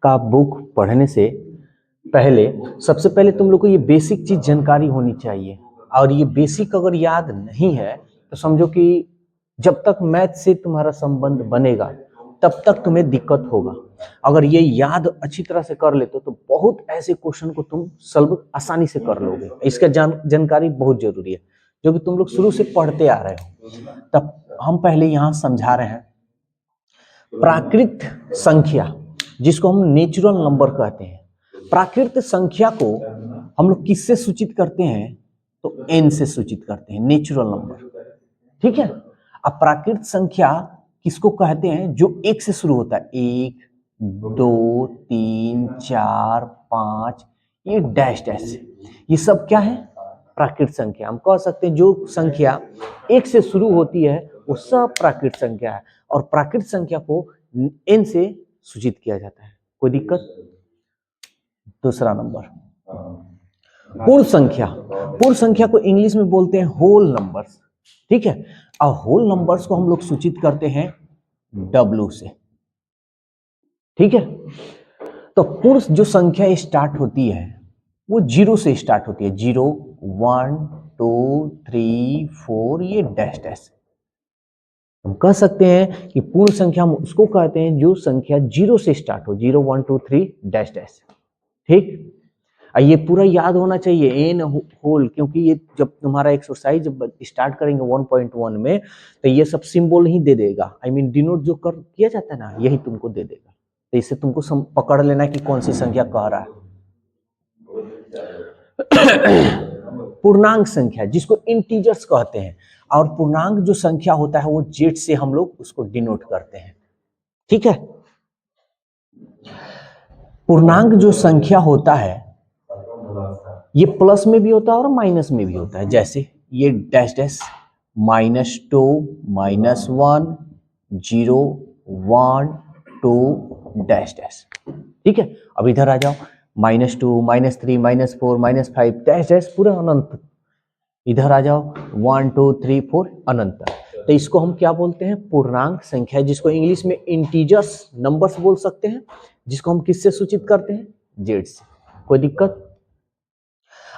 का बुक पढ़ने से पहले सबसे पहले तुम लोग को ये बेसिक चीज जानकारी होनी चाहिए, और ये बेसिक अगर याद नहीं है तो समझो कि जब तक मैथ से तुम्हारा संबंध बनेगा तब तक तुम्हें दिक्कत होगा। अगर ये याद अच्छी तरह से कर लेते तो बहुत ऐसे क्वेश्चन को तुम सॉल्व आसानी से कर लोगे। इसका जानकारी बहुत जरूरी है, जो कि तुम लोग शुरू से पढ़ते आ रहे हो। तब हम पहले यहाँ समझा रहे हैं प्राकृत संख्या, जिसको हम नेचुरल नंबर कहते हैं। प्राकृत संख्या को हम लोग किससे सूचित करते हैं? तो n से सूचित करते हैं, नेचुरल नंबर। ठीक है। अब प्राकृत संख्या किसको कहते हैं? जो एक से शुरू होता है, 1 2 3 4 5, ये डैश डैश, ये सब क्या है? प्राकृत संख्या। हम कह सकते हैं जो संख्या एक से शुरू होती है वो सब प्राकृत संख्या है, और प्राकृत संख्या को n से सूचित किया जाता है। कोई दिक्कत? दूसरा नंबर पूर्ण संख्या। पूर्ण संख्या को इंग्लिश में बोलते हैं होल नंबर्स। ठीक है। और होल नंबर्स को हम लोग सूचित करते हैं W से। ठीक है। तो पूर्ण जो संख्या स्टार्ट होती है वो 0 से स्टार्ट होती है। 0 1 2 3 4, ये डैश डैश। हम कह सकते हैं कि पूर्ण संख्या हम उसको कहते हैं जो संख्या 0 से स्टार्ट हो, 0 1 2 3 डैश डैश। ठीक। ये पूरा याद होना चाहिए, एन होल, क्योंकि ये जब तुम्हारा एक्सरसाइज जब स्टार्ट करेंगे 1.1 में तो ये सब सिंबल ही दे देगा। आई मीन डिनोट जो कर किया जाता है ना, यही तुमको दे देगा। तो इससे तुमको पकड़ लेना कि कौन सी संख्या कह रहा है। पूर्णांक संख्या, जिसको इंटीजर्स कहते हैं, और पूर्णांक जो संख्या होता है वो जेड से हम लोग उसको डिनोट करते हैं। ठीक है। पूर्णांक जो संख्या होता है ये प्लस में भी होता है और माइनस में भी होता है। जैसे ये डैश डैश, -2 -1 0 1 2 डैश डैश। ठीक है। अब इधर आ जाओ, -2 -3 -4 -5 डैश डैश, पूरा अनंत। इधर आ जाओ 1 2 3 4 अनंत। तो इसको हम क्या बोलते हैं? पूर्णांक संख्या, जिसको इंग्लिश में इंटीजर्स नंबर्स बोल सकते हैं, जिसको हम किससे सूचित करते हैं? जेड से। कोई दिक्कत?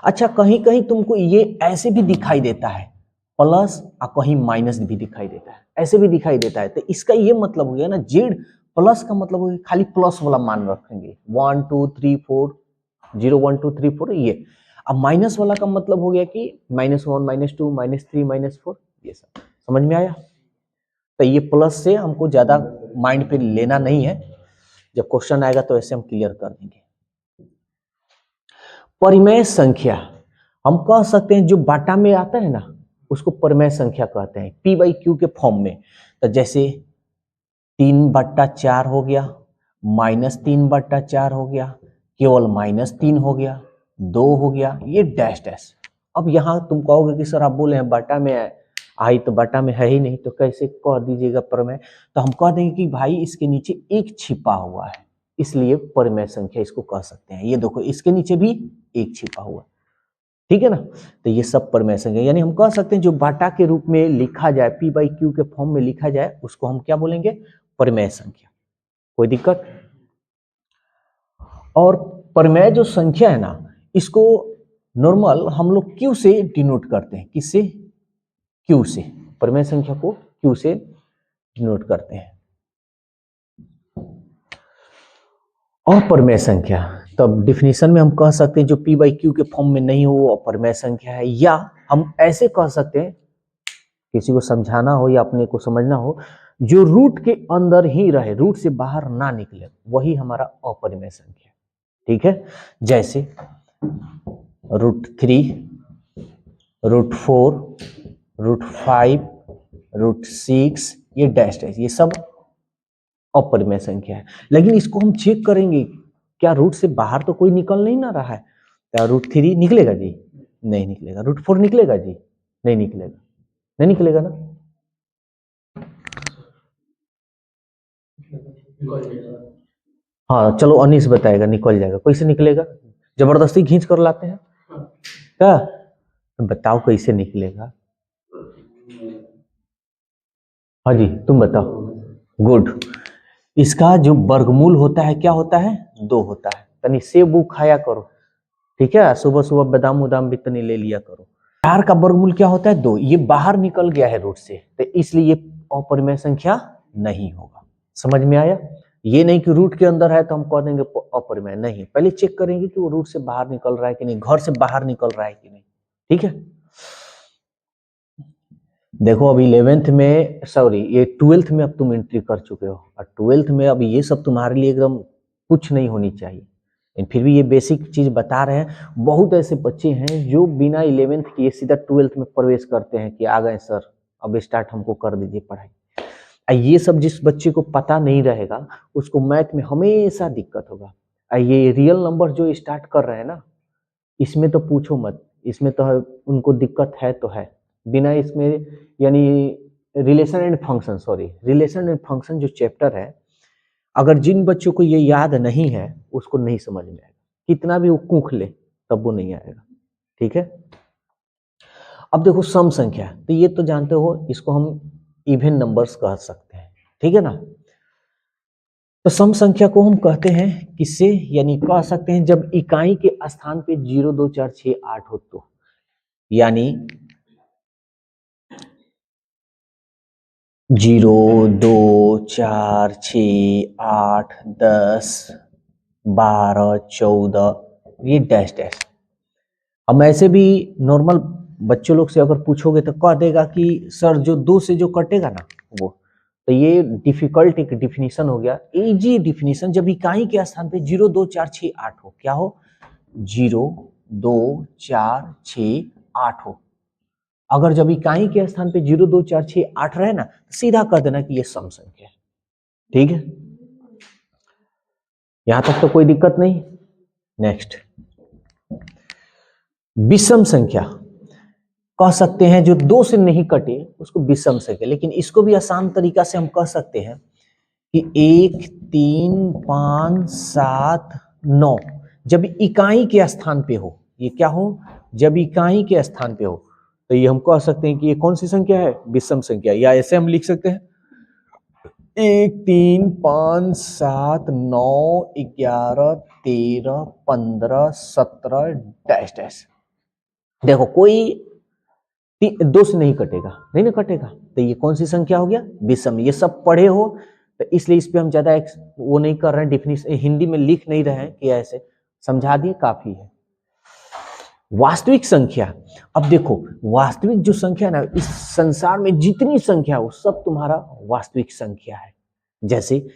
अच्छा, कहीं कहीं तुमको ये ऐसे भी दिखाई देता है, प्लस और कहीं माइनस भी दिखाई देता है, ऐसे भी दिखाई देता है। तो इसका ये मतलब हो गया ना, जेड प्लस का मतलब हो गया खाली प्लस वाला मान रखेंगे, 1 2 3 4 0 1 2 3 4 ये। अब माइनस वाला का मतलब हो गया कि -1 -2 -3 -4, ये सब समझ में आया? तो ये प्लस से हमको ज्यादा माइंड पे लेना नहीं है, जब क्वेश्चन आएगा तो ऐसे हम क्लियर कर देंगे। परिमेय संख्या हम कह सकते हैं, जो बाटा में आता है ना उसको परिमेय संख्या कहते हैं, P/Q के फॉर्म में। तो जैसे 3/4 हो गया, -3/4 हो गया, केवल -3 हो गया, 2 हो गया, ये डैश डैश। अब यहाँ तुम कहोगे कि सर आप बोले हैं बाटा में आई, तो बाटा में है ही नहीं, तो कैसे कह दीजिएगा परिमेय? तो हम कह देंगे कि भाई इसके नीचे एक छिपा हुआ है, इसलिए परिमेय संख्या इसको कह सकते हैं। ये देखो इसके नीचे भी एक छिपा हुआ, ठीक है ना? तो ये सब परिमेय संख्या, यानी हम कह सकते हैं जो बाटा के रूप में लिखा जाए, P/Q के फॉर्म में लिखा जाए, उसको हम क्या बोलेंगे? परिमेय संख्या। कोई दिक्कत? और परिमेय जो संख्या है ना, इसको नॉर्मल हम लोग Q से डिनोट करते हैं। किससे? Q से। परिमेय संख्या को Q से डिनोट करते हैं। और परिमेय संख्या, तब डिफिनीशन में हम कह सकते हैं जो P/Q के फॉर्म में नहीं हो वो अपरिमेय संख्या है। या हम ऐसे कह सकते हैं, किसी को समझाना हो या अपने को समझना हो, जो रूट के अंदर ही रहे, रूट से बाहर ना निकले, वही हमारा अपरिमेय संख्या। ठीक है। जैसे √3 √4 √5 √6, ये डैश डैश, ये सब अपरिमेय संख्या है। लेकिन इसको हम चेक करेंगे, क्या रूट से बाहर तो कोई निकल नहीं ना रहा है? क्या √3 निकलेगा जी? नहीं निकलेगा। √4 निकलेगा जी? नहीं निकलेगा। नहीं निकलेगा ना? हाँ चलो, अनीस बताएगा निकल जाएगा। कैसे निकलेगा? जबरदस्ती खींच कर लाते हैं क्या? तो बताओ कैसे निकलेगा? हाँ जी तुम बताओ। गुड। इसका जो वर्गमूल होता है क्या होता है? 2 होता है। तनी सेब खाया करो, ठीक है, सुबह सुबह बादाम उदाम भी तनी ले लिया करो। 4 का वर्गमूल क्या होता है? 2। ये बाहर निकल गया है रूट से, तो इसलिए ये अपरिमेय संख्या नहीं होगा। समझ में आया? ये नहीं कि रूट के अंदर है तो हम कह देंगे अपरिमेय, नहीं, पहले चेक करेंगे कि वो रूट से बाहर निकल रहा है कि नहीं, घर से बाहर निकल रहा है कि नहीं, ठीक है। देखो अब 11th में, सॉरी ये 12th में अब तुम एंट्री कर चुके हो, और 12th में अब ये सब तुम्हारे लिए एकदम कुछ नहीं होनी चाहिए, लेकिन फिर भी ये बेसिक चीज बता रहे हैं। बहुत ऐसे बच्चे हैं जो बिना 11th किए सीधा 12th में प्रवेश करते हैं कि आ गए सर, अब स्टार्ट हमको कर दीजिए पढ़ाई। ये सब जिस बच्चे को पता नहीं रहेगा उसको मैथ में हमेशा दिक्कत होगा। ये रियल नंबर जो स्टार्ट कर रहे हैं ना, इसमें तो पूछो मत, इसमें तो उनको दिक्कत है तो है, बिना इसमें, यानी relation and function, sorry relation and function जो चैप्टर है, अगर जिन बच्चों को ये याद नहीं है उसको नहीं समझ में आएगा, कितना भी वो कूख ले तब वो नहीं आएगा, ठीक है। अब देखो सम संख्या, तो ये तो जानते हो, इसको हम इवन नंबर्स कह सकते हैं, ठीक है ना। तो सम संख्या को हम कहते हैं किससे, यानी कह सकते हैं जब इकाई के स्थान पे 0 2 4 6 8 हो तो, यानी 0 2 4 6 8 10 12 14 ये डैश डैश। अब ऐसे भी नॉर्मल बच्चों लोग से अगर पूछोगे तो कह देगा कि सर जो 2 से जो कटेगा ना वो, तो ये डिफिकल्ट एक डिफिनीशन हो गया, इजी डिफिनीशन। जब इकाई के स्थान पे 0 2 4 6 8 हो, क्या हो? 0 2 4 6 8 हो। अगर जब इकाई के स्थान पे 0 2 4 6 8 रहे ना, तो सीधा कह देना कि ये सम संख्या है, ठीक है। यहां तक तो कोई दिक्कत नहीं। नेक्स्ट, विषम संख्या कह सकते हैं जो 2 से नहीं कटे उसको विषम संख्या, लेकिन इसको भी आसान तरीका से हम कह सकते हैं कि 1 3 5 7 9 जब इकाई के स्थान पे हो, ये क्या हो? जब इकाई के स्थान पे हो, तो ये हम कह सकते हैं कि ये कौन सी संख्या है? विषम संख्या। या ऐसे हम लिख सकते हैं 1 3 5 7 9 11 13 15 17 डैश डैश। देखो कोई 2 से नहीं कटेगा, नहीं ना कटेगा, तो ये कौन सी संख्या हो गया? विषम। ये सब पढ़े हो तो इसलिए इस पे हम ज्यादा वो नहीं कर रहे हैं, डिफिनिशन हिंदी में लिख नहीं रहे हैं कि ऐसे, समझा दिए काफी है। वास्तविक संख्या, अब देखो वास्तविक जो संख्या ना, इस संसार में जितनी संख्या हो सब तुम्हारा वास्तविक संख्या है। जैसे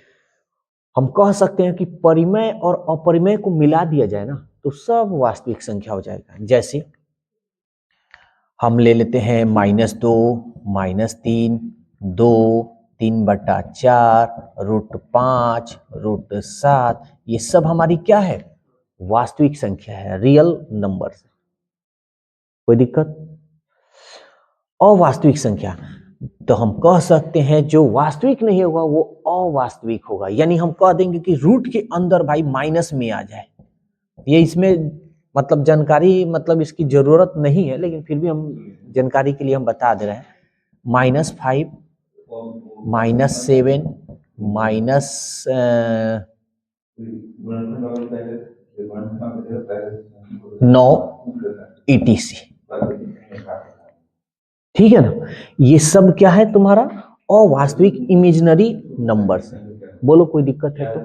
हम कह सकते हैं कि परिमेय और अपरिमेय को मिला दिया जाए ना तो सब वास्तविक संख्या हो जाएगा। जैसे हम ले लेते हैं -2 -3 2 3/4 √5 √7, ये सब हमारी क्या है? वास्तविक संख्या है, रियल नंबर। कोई दिक्कत? अवास्तविक संख्या, तो हम कह सकते हैं जो वास्तविक नहीं होगा वो अवास्तविक होगा, यानी हम कह देंगे कि रूट के अंदर भाई माइनस में आ जाए। ये इसमें मतलब जानकारी, मतलब इसकी जरूरत नहीं है, लेकिन फिर भी हम जानकारी के लिए हम बता दे रहे हैं। -5 -7 -9 ETC, ठीक है ना। ये सब क्या है? तुम्हारा अवास्तविक इमेजिनरी नंबर्स है। बोलो कोई दिक्कत है तो?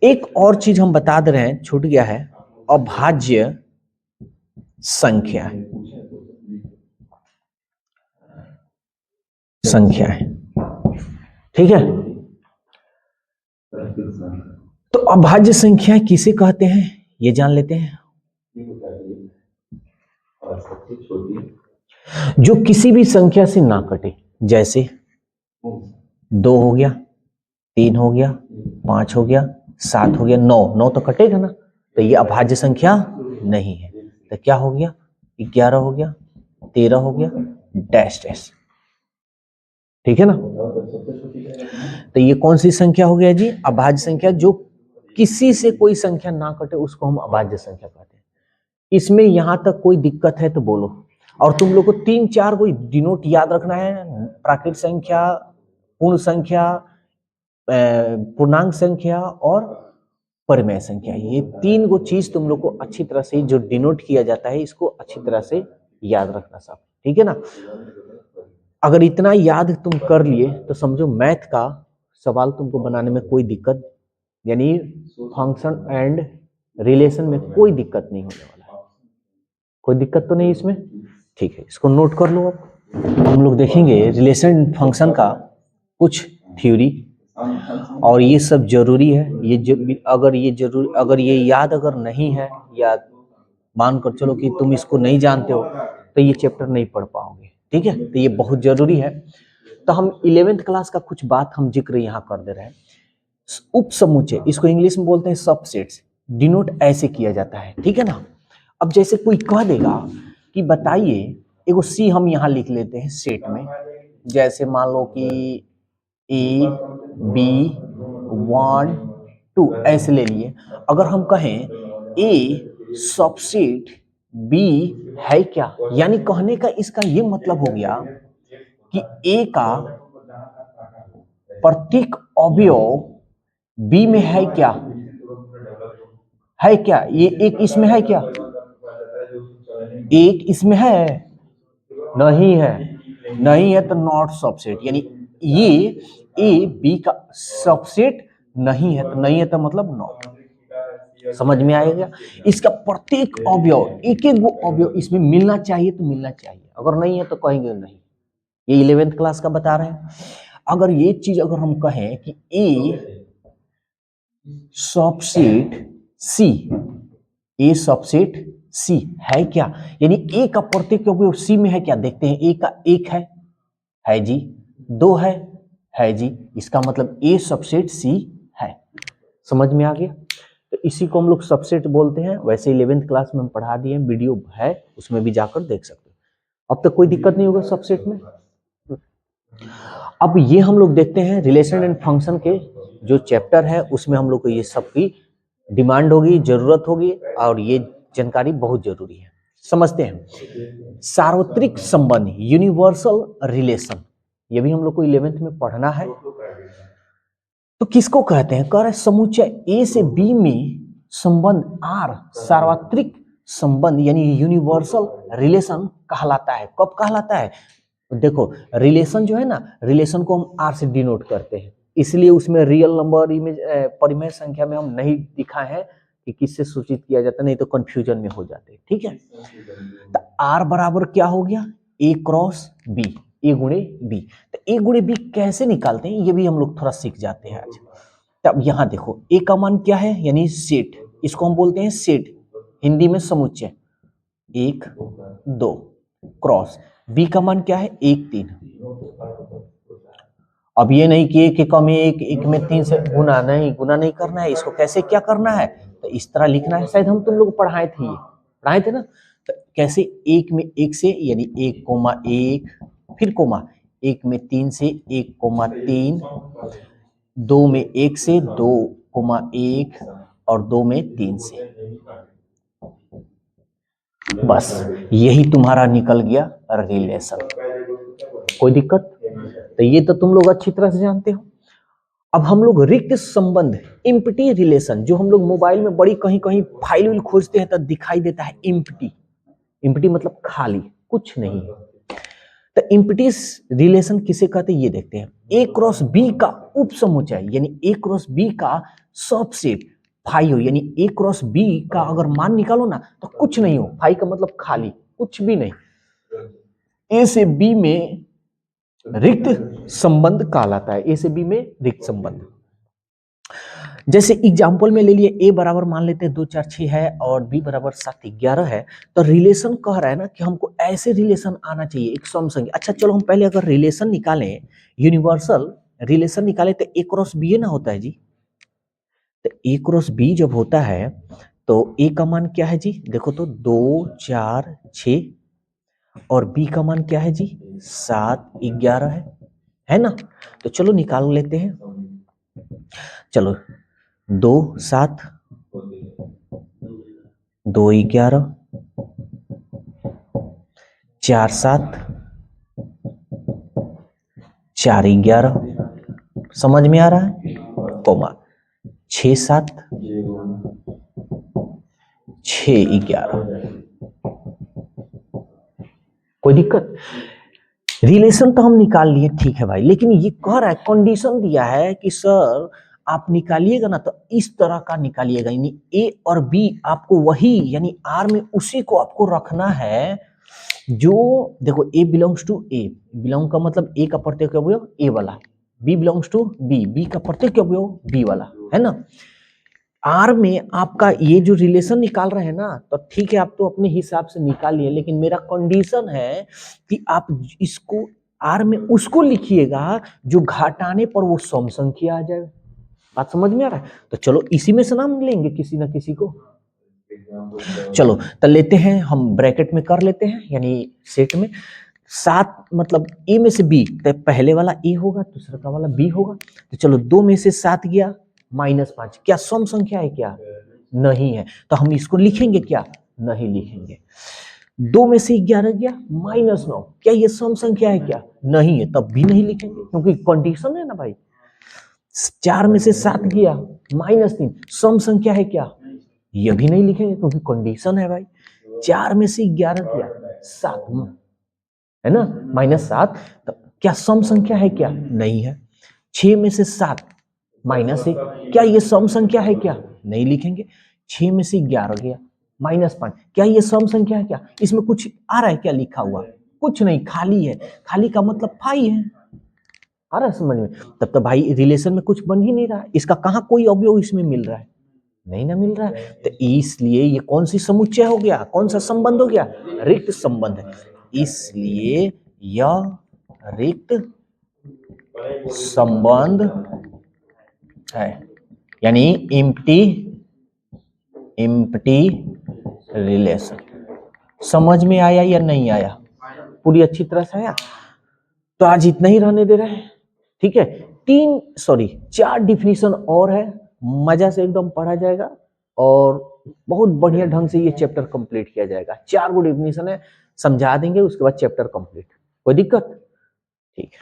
एक और चीज हम बता दे रहे हैं, छूट गया है, अभाज्य संख्या है, ठीक है। तो अभाज्य संख्या किसे कहते हैं ये जान लेते हैं। जो किसी भी संख्या से ना कटे, जैसे 2 हो गया, 3 हो गया, 5 हो गया, 7 हो गया, 9 तो कटेगा ना, तो ये अभाज्य संख्या नहीं है। तो क्या हो गया? 11 हो गया, 13 हो गया, डैश डैश, ठीक है ना। तो ये कौन सी संख्या हो गया जी? अभाज्य संख्या। जो किसी से कोई संख्या ना कटे उसको हम अभाज्य संख्या कहते हैं। इसमें यहां तक कोई दिक्कत है तो बोलो। और तुम लोग को 3-4 कोई डिनोट याद रखना है, प्राकृत संख्या, पूर्ण संख्या, पूर्णांक संख्या और परिमेय संख्या। ये तीन गो चीज तुम लोग को अच्छी तरह से जो डिनोट किया जाता है इसको अच्छी तरह से याद रखना सब, ठीक है ना। अगर इतना याद तुम कर लिए तो समझो मैथ का सवाल तुमको बनाने में कोई दिक्कत, यानी फंक्शन एंड रिलेशन में कोई दिक्कत नहीं होने वाला है। कोई दिक्कत तो नहीं इसमें, ठीक है, इसको नोट कर लो। अब हम लोग देखेंगे रिलेशन फंक्शन का कुछ थ्योरी, और ये सब जरूरी है। अगर ये याद अगर नहीं है, या मान कर चलो कि तुम इसको नहीं जानते हो, तो ये चैप्टर नहीं पढ़ पाओगे, ठीक है। तो ये बहुत जरूरी है। तो हम 11th क्लास का कुछ बात हम जिक्र यहाँ कर दे रहे हैं। उप समुच्चय, इसको इंग्लिश में बोलते हैं सबसेट्स, डिनोट ऐसे किया जाता है, ठीक है ना। अब जैसे कोई कह देगा कि बताइए, एगो सी हम यहाँ लिख लेते हैं सेट में, जैसे मान लो कि ए बी 1 2 ऐसे ले लिए। अगर हम कहें ए सबसेट बी है क्या, यानी कहने का इसका ये मतलब हो गया कि ए का प्रत्येक अवयव बी में है क्या, है क्या, ये एक इसमें है क्या, एक इसमें है, नहीं है, नहीं है तो नॉट सबसेट, यानी ये ए बी का सबसेट नहीं है, तो नहीं है तो मतलब नॉट। समझ में आएगा। इसका प्रत्येक अवयव, एक एक वो अवयव इसमें मिलना चाहिए तो मिलना चाहिए, अगर नहीं है तो कहेंगे नहीं। ये 11th क्लास का बता रहे हैं। अगर ये चीज अगर हम कहें कि ए सबसेट सी, ए सबसेट सी है क्या, यानी ए का प्रत्येक अवयव सी में है क्या, देखते हैं। ए का एक है जी, दो है जी, इसका मतलब ए सबसेट सी है। समझ में आ गया। तो इसी को हम लोग सबसेट बोलते हैं। वैसे 11th क्लास में हम पढ़ा दिए, वीडियो है उसमें भी जाकर देख सकते हो। अब तक कोई दिक्कत नहीं होगा सबसेट में। अब ये हम लोग देखते हैं रिलेशन एंड फंक्शन के जो चैप्टर है, उसमें हम लोग को ये सब की डिमांड होगी, जरूरत होगी, और ये जानकारी बहुत जरूरी है। समझते हैं सार्वत्रिक संबंध, यूनिवर्सल रिलेशन, ये भी हम लोग को 11th में पढ़ना है। तो किसको कहते हैं, कह रहे समुच्चय ए से बी में संबंध आर सार्वत्रिक संबंध यानी यूनिवर्सल रिलेशन कहलाता है। कब कहलाता है, देखो रिलेशन जो है ना, रिलेशन को हम आर से डिनोट करते हैं, इसलिए उसमें रियल नंबर इमेज परिमेय संख्या में हम नहीं दिखाए हैं कि किससे सूचित किया जाता, नहीं तो कंफ्यूजन में हो जाते हैं, ठीक है। तो आर बराबर क्या हो गया, ए क्रॉस बी, ए गुणे बी। तो ए गुणे बी कैसे निकालते हैं ये भी हम लोग थोड़ा सीख जाते हैं आज। तब यहां देखो ए का मान क्या है, यानी सेट, इसको हम बोलते हैं सेट, हिंदी में समुच्चय, 1 2 क्रॉस बी का मान क्या है, 1 3। अब ये नहीं कि एक में एक में 3 से गुना नहीं करना है, इसको कैसे क्या करना है, तो इस तरह लिखना है। शायद हम तुम लोग पढ़ाए थे ना। तो कैसे, एक में 1 से यानी 1,1, फिर कोमा 1 में 3 से 1,3, 2 में 1 से 2,1 और 2 में 3 से, बस यही तुम्हारा निकल गया रिलेशन। कोई दिक्कत, तो ये तो तुम लोग अच्छी तरह से जानते हो। अब हम लोग रिक्त संबंध, इम्प्टी रिलेशन, जो हम लोग मोबाइल में बड़ी कहीं कहीं फाइल खोजते हैं तो दिखाई देता है इम्प्टी, इम्प्टी मतलब खाली, कुछ नहीं। तो इम्प्टी रिलेशन किसे कहते हैं ये देखते हैं। ए क्रॉस बी का उप समुच्चय, यानी ए क्रॉस बी का सबसेट फाई हो, यानी ए क्रॉस बी का अगर मान निकालो ना तो कुछ नहीं हो, फाई का मतलब खाली, कुछ भी नहीं। ए से बी में रिक्त संबंध कहलाता है, ए से बी में रिक्त संबंध। जैसे एग्जाम्पल में ले लिए, ए बराबर मान लेते हैं 2 4 6 है और बी बराबर 7 11 है। तो रिलेशन कह रहा है ना कि हमको ऐसे रिलेशन आना चाहिए, एक सम संख्या। अच्छा चलो हम पहले अगर रिलेशन निकालें, यूनिवर्सल रिलेशन निकाले, तो ए क्रॉस बी ना होता है जी। तो ए क्रॉस बी जब होता है तो ए का मान क्या है जी, देखो तो 2 4 6, और बी का मान क्या है जी 7 11 है ना। तो चलो निकाल लेते हैं। चलो 2 7 2 11 4 7 4 11, समझ में आ रहा है, कोमा 6 7 6 11, कोई दिक्कत? रिलेशन तो हम निकाल लिए, ठीक है भाई, लेकिन ये कह रहा है, कंडीशन दिया है कि सर आप निकालिएगा ना तो इस तरह का निकालिएगा, यानी ए और बी आपको वही, यानी आर में उसी को आपको रखना है जो, देखो A belongs to A, belong का मतलब ए का प्रत्यय अवयव ए वाला, B belongs to B, B का प्रत्यय अवयव बी वाला, है ना। आर में आपका ये जो रिलेशन निकाल रहे हैं ना, तो ठीक है आप तो अपने हिसाब से निकाल लिए, लेकिन मेरा कंडीशन है कि आप इसको आर में उसको लिखिएगा जो घटाने पर वो सम संख्या आ जाए। बात समझ में आ रहा है? तो चलो इसी में से नाम लेंगे किसी ना किसी को। चलो तो लेते हैं हम, ब्रैकेट में कर लेते हैं, यानी सेट में 7, मतलब ए में से बी, तो पहले वाला ए होगा, दूसरा का वाला बी होगा। तो चलो 2 में से 7 गया -5, क्या सम संख्या है क्या? नहीं है, तो हम इसको लिखेंगे क्या? नहीं लिखेंगे। 2 में से 11 गया -9, क्या ये सम संख्या है क्या? नहीं है, तब भी नहीं लिखेंगे क्योंकि कंडीशन है ना भाई। 4 में से 7 गया -3, सम संख्या है क्या? ये भी नहीं लिखेंगे क्योंकि कंडीशन है भाई। 4 में से 11 गया 7, है ना, -7, तो क्या सम संख्या है क्या? नहीं है। 6 में से 7 -1, क्या ये सम संख्या है क्या? नहीं लिखेंगे। 6 में से 11 गया -5, क्या ये सम संख्या है क्या? इसमें कुछ आ रहा है क्या लिखा हुआ? कुछ नहीं, खाली है। खाली का मतलब फाई है। आ रहा है समझ में? तब तो भाई रिलेशन में कुछ बन ही नहीं रहा है, इसका कहाँ कोई अवयव इसमें मिल रहा है? नहीं ना मिल रहा है, तो इसलिए ये कौन सी समुच्चय हो गया, कौन सा संबंध हो गया? रिक्त संबंध है, इसलिए यह रिक्त संबंध है, यानी एम्प्टी रिलेशन। समझ में आया या नहीं आया? पूरी अच्छी तरह से आया? तो आज इतना ही रहने दे रहे हैं, ठीक है। 4 डिफिनीशन और है, मजा से एकदम पढ़ा जाएगा और बहुत बढ़िया ढंग से ये चैप्टर कंप्लीट किया जाएगा। 4 गो डिफिनीशन है, समझा देंगे, उसके बाद चैप्टर कंप्लीट। कोई दिक्कत? ठीक है।